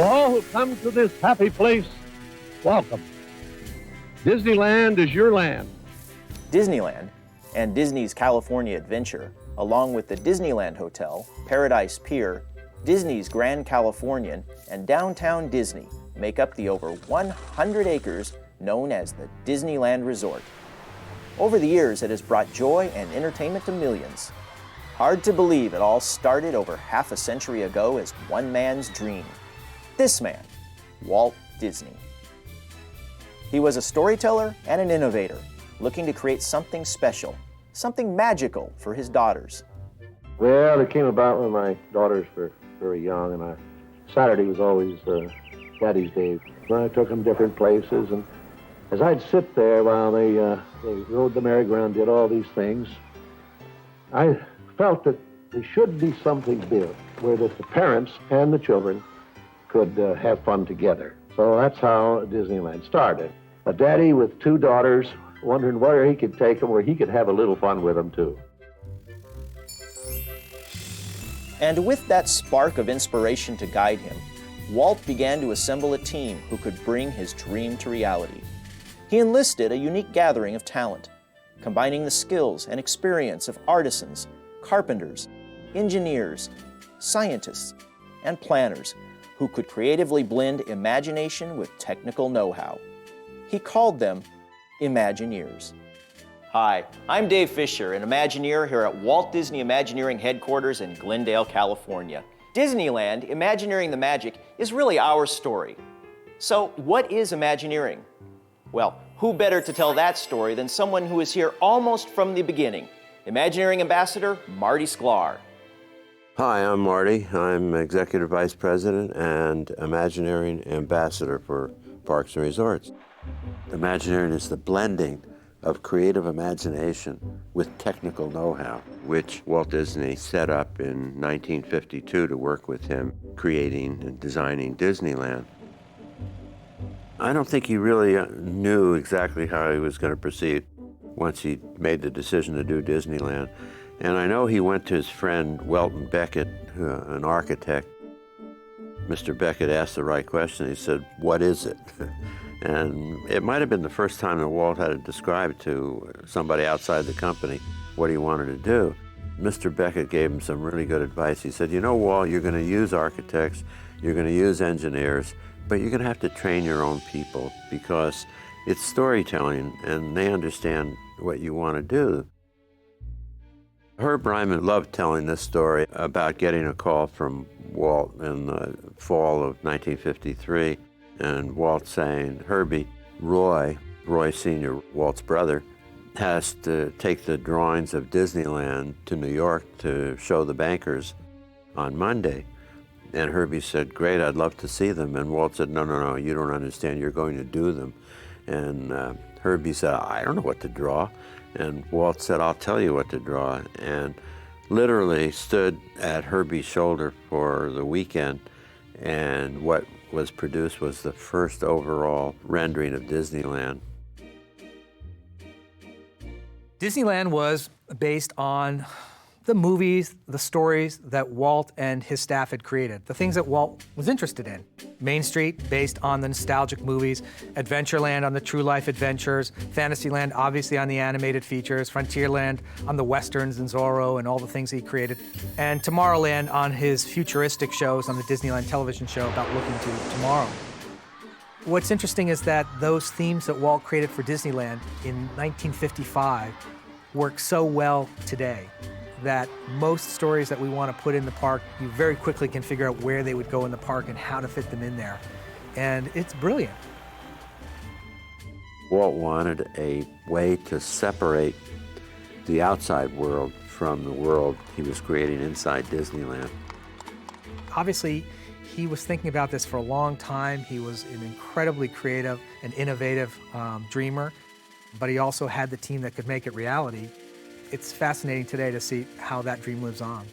To all who come to this happy place, welcome. Disneyland is your land. Disneyland and Disney's California Adventure, along with the Disneyland Hotel, Paradise Pier, Disney's Grand Californian, and Downtown Disney make up the over 100 acres known as the Disneyland Resort. Over the years, it has brought joy and entertainment to millions. Hard to believe it all started over half a century ago as one man's dream. This man, Walt Disney. He was a storyteller and an innovator, looking to create something special, something magical for his daughters. Well, it came about when my daughters were very young, and Saturday was always Daddy's Day. I took them different places, and as I'd sit there while they rode the merry-go-round, did all these things, I felt that there should be something built where the parents and the children could have fun together. So that's how Disneyland started. A daddy with two daughters wondering where he could take them, where he could have a little fun with them too. And with that spark of inspiration to guide him, Walt began to assemble a team who could bring his dream to reality. He enlisted a unique gathering of talent, combining the skills and experience of artisans, carpenters, engineers, scientists, and planners who could creatively blend imagination with technical know-how. He called them Imagineers. Hi, I'm Dave Fisher, an Imagineer here at Walt Disney Imagineering headquarters in Glendale, California. Disneyland, Imagineering the Magic, is really our story. So what is Imagineering? Well, who better to tell that story than someone who is here almost from the beginning, Imagineering Ambassador Marty Sklar. Hi, I'm Marty. I'm Executive Vice President and Imagineering Ambassador for Parks and Resorts. Imagineering is the blending of creative imagination with technical know-how, which Walt Disney set up in 1952 to work with him creating and designing Disneyland. I don't think he really knew exactly how he was going to proceed once he made the decision to do Disneyland. And I know he went to his friend Welton Beckett, an architect. Mr. Beckett asked the right question. He said, "What is it?" And it might have been the first time that Walt had to describe to somebody outside the company what he wanted to do. Mr. Beckett gave him some really good advice. He said, "You know, Walt, you're going to use architects, you're going to use engineers, but you're going to have to train your own people because it's storytelling and they understand what you want to do." Herb Ryman loved telling this story about getting a call from Walt in the fall of 1953, and Walt saying, "Herbie, Roy Sr., Walt's brother, has to take the drawings of Disneyland to New York to show the bankers on Monday." And Herbie said, "Great, I'd love to see them." And Walt said, No, you don't understand, you're going to do them." And Herbie said, "I don't know what to draw." And Walt said, "I'll tell you what to draw." And literally stood at Herbie's shoulder for the weekend, and what was produced was the first overall rendering of Disneyland. Disneyland was based on the movies, the stories that Walt and his staff had created, the things that Walt was interested in. Main Street, based on the nostalgic movies, Adventureland on the true life adventures, Fantasyland obviously on the animated features, Frontierland on the westerns and Zorro and all the things he created, and Tomorrowland on his futuristic shows on the Disneyland television show about looking to tomorrow. What's interesting is that those themes that Walt created for Disneyland in 1955 work so well today that most stories that we want to put in the park, you very quickly can figure out where they would go in the park and how to fit them in there. And it's brilliant. Walt wanted a way to separate the outside world from the world he was creating inside Disneyland. Obviously, he was thinking about this for a long time. He was an incredibly creative and innovative dreamer, but he also had the team that could make it reality. It's fascinating today to see how that dream lives on.